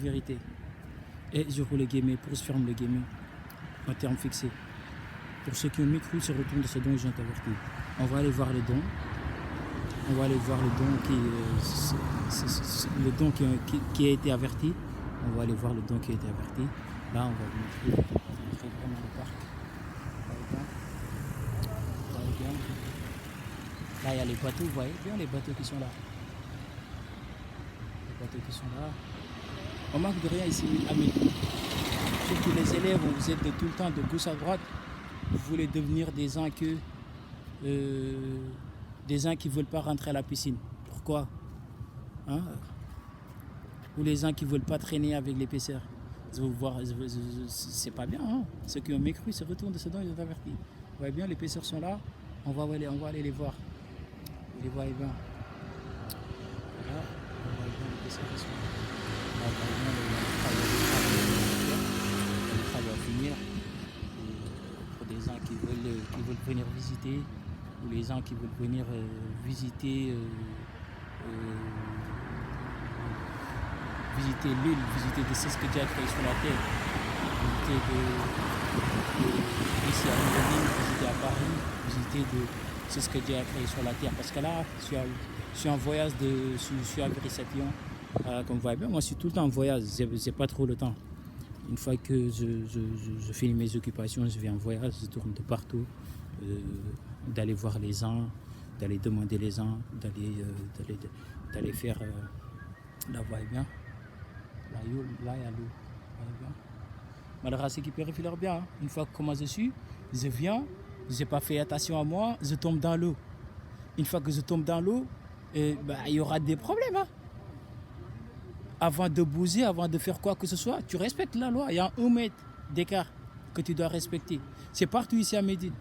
Vérité. Et je roule le guillemets, pour se fermer le guillemets, en termes fixés. Pour ceux qui ont mécru, se retournent de ce don, ils ont averti. On va aller voir le don. On va aller voir le don qui a été averti. On va aller voir le don qui a été averti. Là, on va vous montrer vraiment le parc. Là, il y a les bateaux, vous voyez bien les bateaux qui sont là. Les bateaux qui sont là. On manque de rien ici à Médine. Surtout les élèves, vous êtes de tout le temps de gauche à droite. Vous voulez devenir des gens qui ne veulent pas rentrer à la piscine. Pourquoi hein? Ou les gens qui ne veulent pas traîner avec l'épaisseur. C'est pas bien. Hein? Ceux qui ont mécru se retournent de ce dont ils ont averti. Vous voyez bien, les épaisseurs sont là. On va aller les voir. Vous les voyez bien. Voilà. On voit bien les épaisseurs qui sont là. On va bien les travaux à finir. Pour des gens qui veulent venir visiter, ou les gens qui veulent venir visiter l'île, visiter de ce que Dieu a créé sur la terre, visiter ici à Londres, visiter à Paris, visiter de ce que Dieu a créé sur la terre. Parce que là, je suis en voyage, je suis à Vérisation, comme vous voyez bien, moi je suis tout le temps en voyage, j'ai pas trop le temps. Une fois que je finis mes occupations, je vais en voyage, je tourne de partout, d'aller voir les gens, d'aller demander les gens, d'aller faire, là vous voyez bien, là il y a l'eau, vous voyez bien. Malgré ce qui périfile bien, hein. Une fois que comment je suis, je viens, je n'ai pas fait attention à moi, je tombe dans l'eau. Une fois que je tombe dans l'eau, il y aura des problèmes. Hein. Avant de bouger, avant de faire quoi que ce soit, tu respectes la loi. Il y a 1 mètre d'écart que tu dois respecter. C'est partout ici à Médine.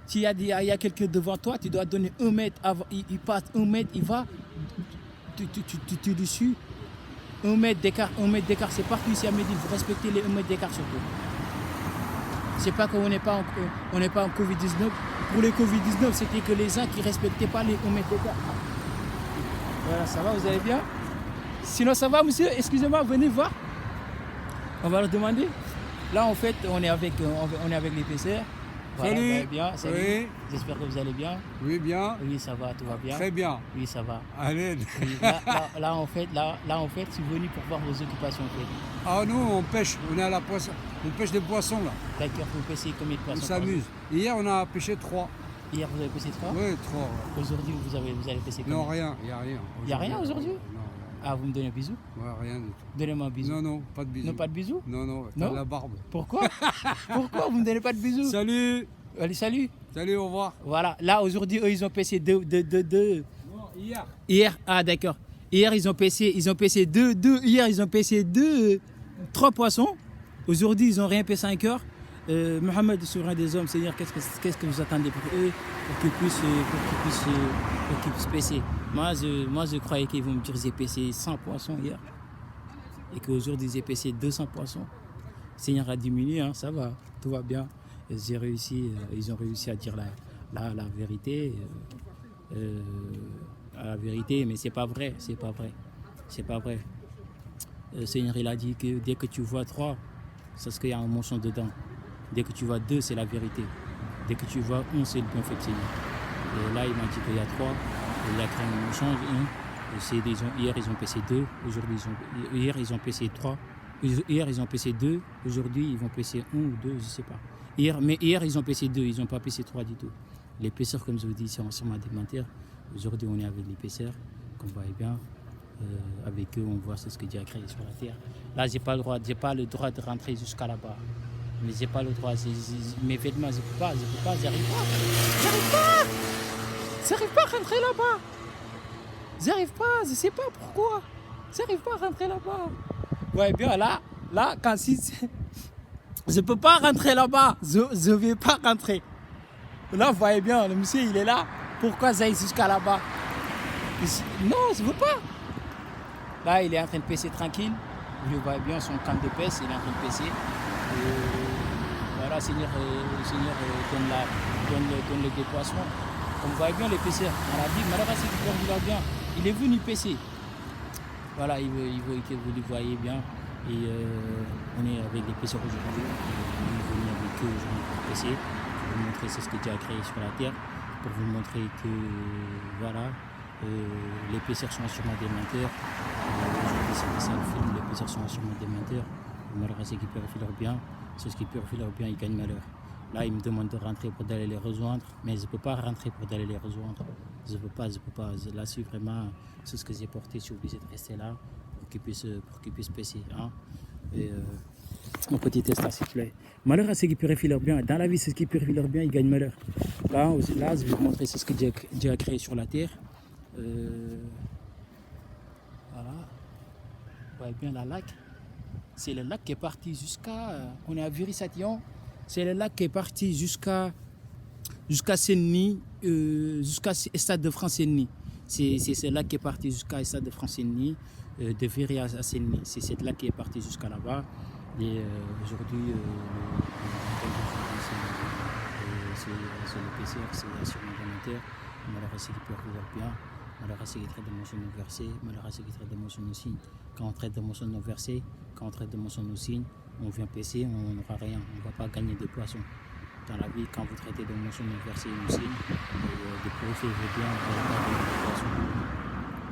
S'il y a quelqu'un devant toi, tu dois donner 1 mètre. Il passe 1 mètre, il va, tu dessus. 1 mètre d'écart, c'est partout ici à Médine. Vous respectez les 1 mètre d'écart surtout. C'est pas qu'on n'est pas en Covid-19. Pour les Covid-19, c'était que les gens qui ne respectaient pas les 1 mètre d'écart. Voilà, ça va, vous allez bien? Sinon ça va monsieur, excusez-moi, venez voir. On va leur demander. Là en fait, on est avec l'épaisseur. Voilà, salut. Vous allez bien, salut. Oui. J'espère que vous allez bien. Oui, bien. Oui, ça va, tout va bien. Très bien. Oui, ça va. Allez. Oui, là en fait, je suis venu pour voir vos occupations en fait. Ah, nous, on pêche. On est à la poisson. On pêche des poissons, là. D'accord, vous pêchez combien de On poissons? s'amuse. Hier, on a pêché 3. Hier, vous avez pêché 3? Oui, 3. Aujourd'hui, vous allez pêcher combien? Non, rien. Il n'y a rien. Il n'y a rien aujourd'hui? Non. Ah, vous me donnez un bisou? Ouais, rien du tout. Donnez-moi un bisou. Non, pas de bisous. Non, pas de bisou? Non, Non. t'as la barbe. Pourquoi? Pourquoi vous me donnez pas de bisous? Salut. Allez, salut. Salut, au revoir. Voilà, là aujourd'hui, eux, ils ont pêché deux. Non, hier. Hier, ah d'accord. Hier, ils ont pêché deux. Hier, ils ont pêché 3 poissons. Aujourd'hui, ils n'ont rien pêché encore. Mohamed, le souverain des hommes, Seigneur, qu'est-ce que vous attendez pour eux, pour qu'ils puissent pêcher? Moi, je croyais qu'ils vont me dire qu'ils ont pêché 100 poissons hier. Et qu'aujourd'hui, ils ont pêché 200 poissons. Seigneur a diminué, hein, ça va, tout va bien. Ils ont réussi à dire la vérité. La vérité, mais c'est pas vrai. Le Seigneur, il a dit que dès que tu vois 3, c'est ce qu'il y a un mensonge dedans. Dès que tu vois 2, c'est la vérité. Dès que tu vois 1, c'est le bienfait de Seigneur. Et là, il m'a dit qu'il y a 3. Il a créé un mensonge. Hier, ils ont pêché 2. Hier, ils ont pêché 3. Hier, ils ont pêché 2. Aujourd'hui, ils vont pêcher 1 ou 2, je ne sais pas. Hier, ils ont pêché 2. Ils n'ont pas pêché 3 du tout. Les pêcheurs, comme je vous dis, c'est ensemble alimentaire. Aujourd'hui, on est avec les pêcheurs, comme vous voyez bien. Avec eux, on voit ce que Dieu a créé sur la terre. Là, j'ai pas le droit de rentrer jusqu'à là-bas. Mais j'ai pas le droit. Mes vêtements, je peux pas, j'arrive pas à rentrer là-bas. J'arrive pas, je sais pas pourquoi. J'arrive pas à rentrer là-bas. Ouais, bien là, quand si je peux pas rentrer là-bas, je vais pas rentrer. Là, vous voyez bien, le monsieur, il est là. Pourquoi j'aille jusqu'à là-bas? Non, je veux pas. Là, il est en train de pêcher tranquille. Vous le voyez bien, son camp de pêche, il est en train de pêcher. Voilà, Seigneur donne des poissons. Comme vous voyez bien, les pêcheurs, dans la Bible, malheureusement, c'est qu'il bien. Il est venu pêcher. Voilà, il veut que vous le voyez bien. Et on est avec les pêcheurs aujourd'hui. On est venu avec eux aujourd'hui pour pêcher, pour vous montrer ce que Dieu a créé sur la terre, pour vous montrer que voilà, les pêcheurs sont sûrement des menteurs. Aujourd'hui, c'est ça le film, les pêcheurs sont sûrement des menteurs. Malheureusement, ceux qui purifient leur bien, ceux qui purifient leur bien, ils gagnent malheur. Là, ils me demandent de rentrer pour d'aller les rejoindre, mais je ne peux pas rentrer pour d'aller les rejoindre. Je ne peux pas. Là, c'est vraiment c'est ce que j'ai porté. Je suis obligé de rester là pour qu'ils puissent pêcher. Hein. Et, mon petit test là, s'il te plaît. Malheur à ceux qui purifient leur bien. Dans la vie, ceux qui purifient leur bien, ils gagnent malheur. Là, je vais vous montrer ce que Dieu a créé sur la terre. Voilà. Vous voyez bien la lac. C'est le lac qui est parti jusqu'à... on est à Viry-Châtillon. C'est le lac qui est parti jusqu'à Senny, jusqu'à Stade de France-Senny. C'est ce lac qui est parti jusqu'à Stade de France-Senny, de Viry à Senny. C'est ce lac qui est parti jusqu'à là-bas. Et aujourd'hui, c'est le pêcheur, c'est sûrement des menteurs. Malheureusement, c'est qui peut avoir bien. Malheureusement, c'est qui traite de mention non versée. Malheureusement, c'est qui traite de mention non signe. Quand on traite de mention non versée, quand on traite de mention non signe, on vient pêcher, on n'aura rien. On ne va pas gagner de poissons. Dans la vie, quand vous traitez de mention non versée et non signe, de purifier vos biens, vous n'allez pas gagner de poissons.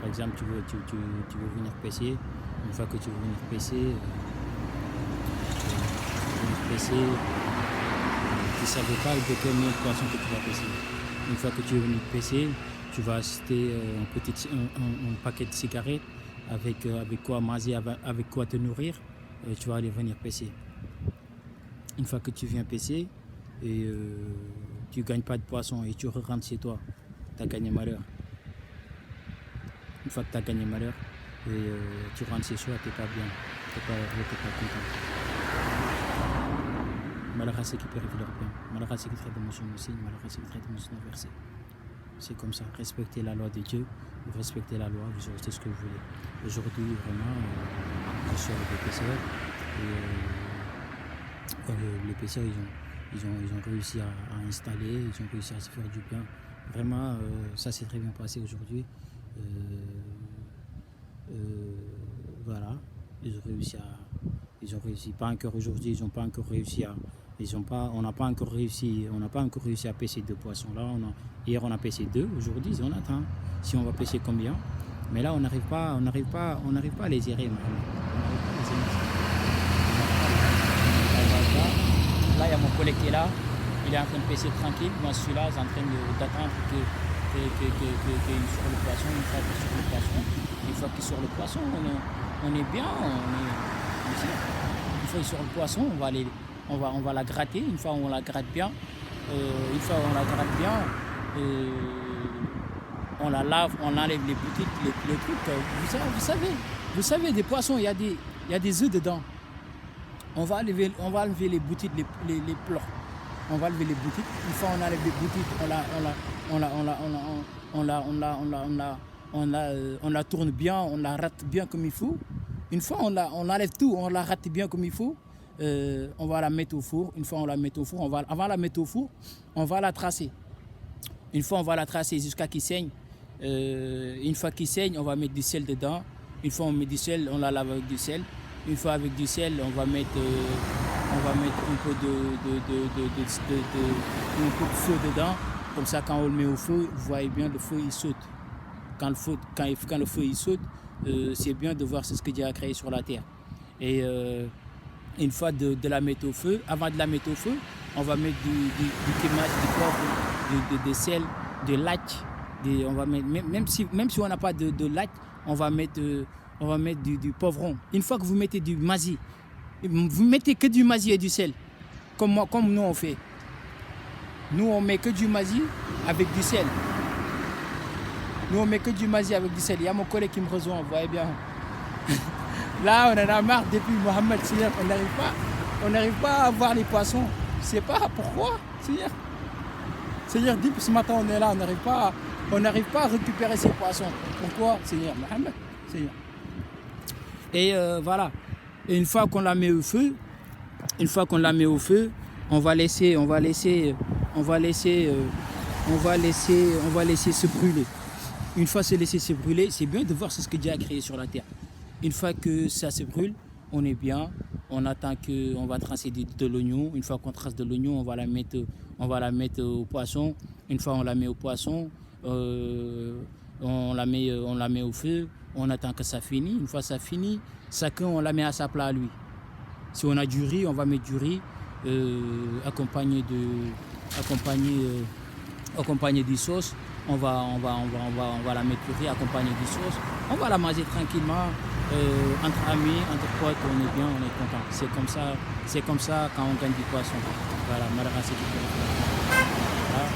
Par exemple, tu veux venir pêcher. Une fois que tu veux venir pêcher, tu ne savais pas de combien de poissons que tu vas pêcher. Une fois que tu es venu pêcher, tu vas acheter un paquet de cigarettes avec quoi manger, avec quoi te nourrir, et tu vas aller venir pêcher. Une fois que tu viens pêcher, et tu ne gagnes pas de poisson et tu rentres chez toi, tu as gagné malheur. Une fois que tu as gagné malheur, et tu rentres chez toi, tu n'es pas bien, tu n'es pas heureux, tu n'es pas content. Malheur à ceux qui purifient leur bien, malheur à ceux qui traitent de mention non signe, malheur à ceux qui traitent de mention non versée. C'est comme ça, respectez la loi de Dieu, vous respectez la loi, vous aurez ce que vous voulez. Aujourd'hui, vraiment, je suis avec les pêcheurs et les pêcheurs, ils ont réussi à installer, ils ont réussi à se faire du bien. Vraiment, ça s'est très bien passé aujourd'hui. Voilà, ils ont réussi, pas encore aujourd'hui, ils n'ont pas encore réussi à... on n'a pas encore réussi à pêcher 2 poissons. Là, hier on a pêché 2, aujourd'hui on attend. Si on va pêcher combien? Mais là on n'arrive pas à les gérer. Là il y a mon collègue qui est là, il est en train de pêcher tranquille. Moi je suis là, je suis en train d'attendre qu'il sur le poisson. Une fois qu'il sur le poisson, le poisson, on est bien, une fois qu'il sur le poisson, on va la gratter. Une fois on la gratte bien, on la lave, on enlève les boutiques, les trucs. Vous savez, des poissons, il y a des œufs dedans. On va enlever les boutiques, les pleurs. On va enlever les boutiques. Une fois on enlève les boutiques, on la tourne bien, on la rate bien comme il faut. Une fois on enlève tout, on la rate bien comme il faut. On va la mettre au four. Une fois on la met au four, avant la mettre au four, on va la tracer. Une fois on va la tracer jusqu'à qu'il saigne. Une fois qu'il saigne, on va mettre du sel dedans. Une fois on met du sel, on la lave avec du sel. Une fois avec du sel, on va mettre un peu de feu dedans. Comme ça, quand on le met au feu, vous voyez bien, le feu il saute. Quand le feu il saute, c'est bien de voir ce que Dieu a créé sur la terre. Et une fois de la mettre au feu, avant de la mettre au feu, on va mettre du kémage, du poivre, de sel, de lac. On va mettre, même si on n'a pas de lac, on va mettre du poivron. Une fois que vous mettez du mazi, vous mettez que du mazi et du sel, comme nous on fait. Nous on met que du mazi avec du sel. Nous on met que du mazi avec du sel. Il y a mon collègue qui me rejoint, vous voyez bien. Là on en a marre depuis Mohamed, Seigneur, on n'arrive pas à voir les poissons. Je ne sais pas pourquoi, Seigneur. Seigneur, depuis ce matin on est là, on n'arrive pas à récupérer ces poissons. Pourquoi, Seigneur Mohamed, Seigneur. Et voilà. Et une fois qu'on la met au feu, on va laisser se brûler. Une fois c'est laissé se brûler, c'est bien de voir ce que Dieu a créé sur la terre. Une fois que ça se brûle, on est bien. On attend qu'on va tracer de l'oignon. Une fois qu'on trace de l'oignon, on va la mettre au poisson. Une fois on la met au poisson, on la met au feu. On attend que ça finisse. Une fois ça finit, chacun on la met à sa plat à lui. Si on a du riz, on va mettre du riz accompagné des sauces. On va la mettre du riz accompagné des sauces. On va la manger tranquillement entre amis, entre potes. On est bien, on est content. C'est comme ça quand on gagne du poisson. Voilà, Madara, c'est tout. Voilà,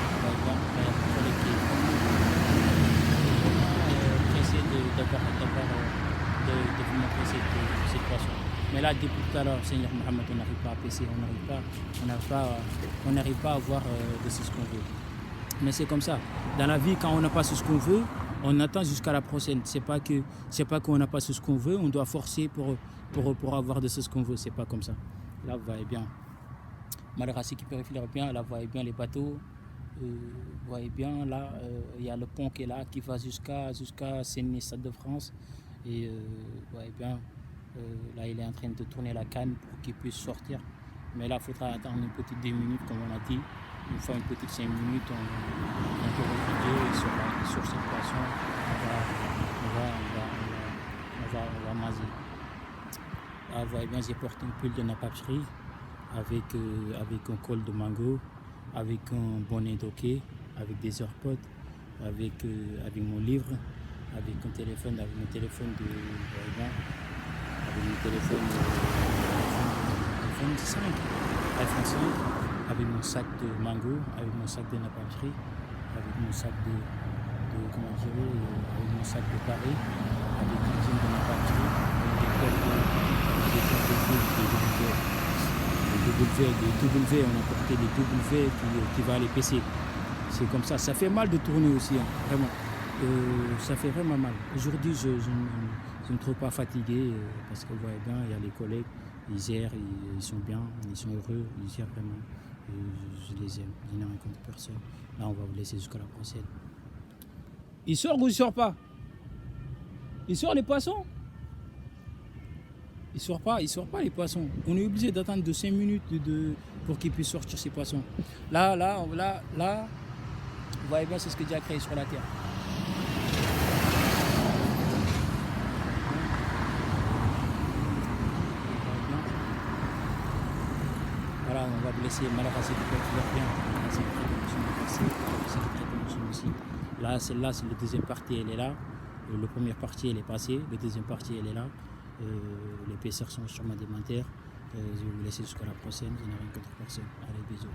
pressé de vous montrer cette poisson. Mais là, depuis tout à l'heure, Seigneur Mohamed, on n'arrive pas à pêcher, on n'arrive pas à voir de ce qu'on veut. Mais c'est comme ça. Dans la vie, quand on n'a pas ce qu'on veut, on attend jusqu'à la prochaine. C'est pas qu'on n'a pas ce qu'on veut, on doit forcer pour avoir de ce qu'on veut. C'est pas comme ça. Là, vous voyez bien. Madrassi qui périphérie bien, là, vous voyez bien les bateaux. Vous voyez bien, là, il y a le pont qui est là, qui va jusqu'à Séné, Stade de France. Et vous voyez bien, là, il est en train de tourner la canne pour qu'il puisse sortir. Mais là, il faudra attendre une petite 2 minutes, comme on a dit. Une fois une petite 5 minutes, on peut refuser sur cette poisson. On va manger. Là, vous voyez bien, j'ai porté un pull de napaperie avec un col de mango, avec un bonnet d'hockey, avec des AirPods, avec mon livre, avec mon téléphone iPhone 5, avec mon sac de mango, avec mon sac de napaperie, avec mon sac avec mon sac de Paris, avec une jean de napaperie, des W, on a porté des W qui va aller pêcher. C'est comme ça. Ça fait mal de tourner aussi, hein, vraiment. Ça fait vraiment mal. Aujourd'hui, je ne me trouve pas fatigué parce que vous voyez bien, il y a les collègues, ils gèrent, ils sont bien, ils sont heureux, ils gèrent vraiment. Je les aime, je n'ai rien contre personne. Là, on va vous laisser jusqu'à la prochaine. Il sort ou il sort pas? Il sort les poissons? Il sort pas les poissons. On est obligé d'attendre de 5 minutes pour qu'ils puissent sortir ces poissons. Là, vous voyez bien, c'est ce que Dieu a créé sur la terre. Voilà, on va vous laisser Malagasy qui peut faire bien. Là, celle-là, c'est la deuxième partie, elle est là. La première partie, elle est passée. La deuxième partie, elle est là. Les pêcheurs sont sûrement démentaires. Je vais vous laisser jusqu'à la prochaine. Je n'ai rien contre personne. Allez, bisous.